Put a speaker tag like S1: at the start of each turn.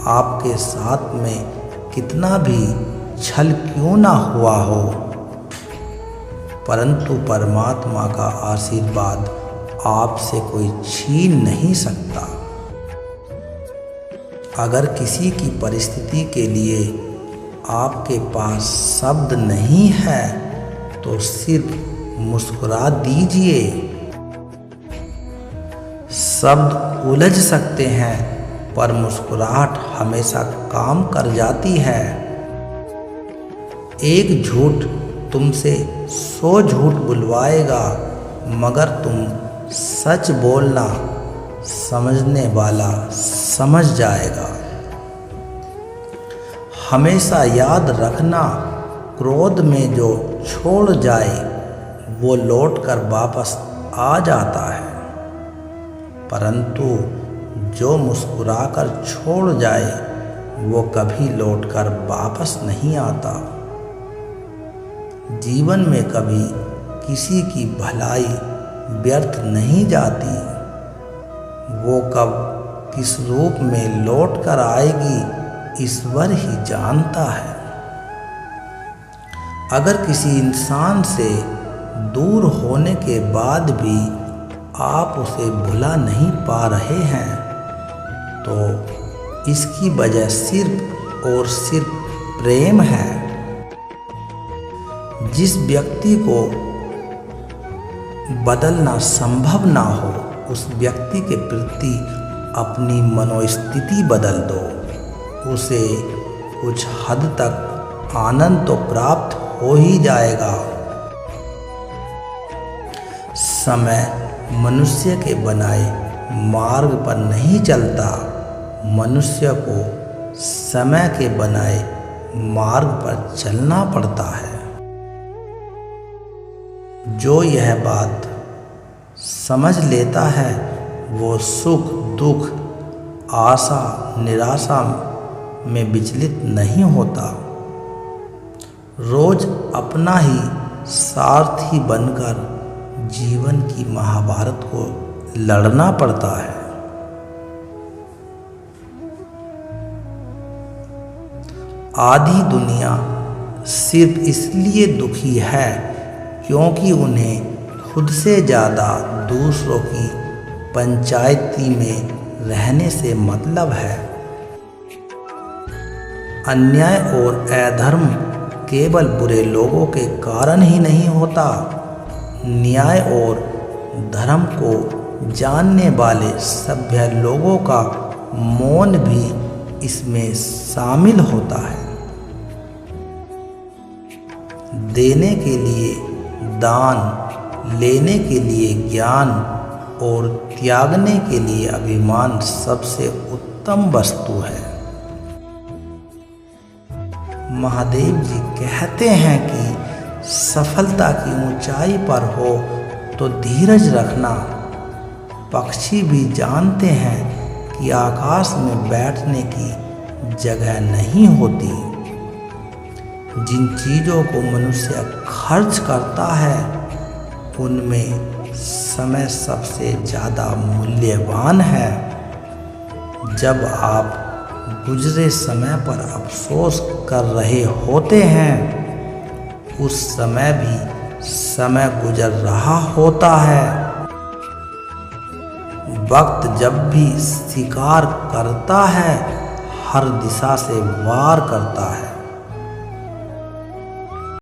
S1: आपके साथ में कितना भी छल क्यों ना हुआ हो, परंतु परमात्मा का आशीर्वाद आपसे कोई छीन नहीं सकता। अगर किसी की परिस्थिति के लिए आपके पास शब्द नहीं है तो सिर्फ मुस्कुरा दीजिए। शब्द उलझ सकते हैं पर मुस्कुराहट हमेशा काम कर जाती है। एक झूठ तुमसे 100 झूठ बुलवाएगा, मगर तुम सच बोलना समझने वाला समझ जाएगा। हमेशा याद रखना, क्रोध में जो छोड़ जाए वो लौटकर वापस आ जाता है, परंतु जो मुस्कुराकर छोड़ जाए वो कभी लौटकर वापस नहीं आता। जीवन में कभी किसी की भलाई व्यर्थ नहीं जाती। वो कब किस रूप में लौट कर आएगी ईश्वर ही जानता है। अगर किसी इंसान से दूर होने के बाद भी आप उसे भुला नहीं पा रहे हैं तो इसकी वजह सिर्फ और सिर्फ प्रेम है। जिस व्यक्ति को बदलना संभव ना हो उस व्यक्ति के प्रति अपनी मनोस्थिति बदल दो। उसे कुछ हद तक आनंद तो प्राप्त हो ही जाएगा। समय मनुष्य के बनाए मार्ग पर नहीं चलता, मनुष्य को समय के बनाए मार्ग पर चलना पड़ता है। जो यह बात समझ लेता है वो सुख दुख आशा निराशा में विचलित नहीं होता। रोज अपना ही सारथी बनकर जीवन की महाभारत को लड़ना पड़ता है। आधी दुनिया सिर्फ इसलिए दुखी है क्योंकि उन्हें खुद से ज़्यादा दूसरों की पंचायती में रहने से मतलब है। अन्याय और अधर्म केवल बुरे लोगों के कारण ही नहीं होता, न्याय और धर्म को जानने वाले सभ्य लोगों का मौन भी इसमें शामिल होता है। देने के लिए दान, लेने के लिए ज्ञान और त्यागने के लिए अभिमान सबसे उत्तम वस्तु है। महादेव जी कहते हैं कि सफलता की ऊंचाई पर हो तो धीरज रखना। पक्षी भी जानते हैं कि आकाश में बैठने की जगह नहीं होती। जिन चीज़ों को मनुष्य खर्च करता है उनमें समय सबसे ज़्यादा मूल्यवान है। जब आप गुजरे समय पर अफसोस कर रहे होते हैं उस समय भी समय गुजर रहा होता है। वक्त जब भी शिकार करता है हर दिशा से वार करता है।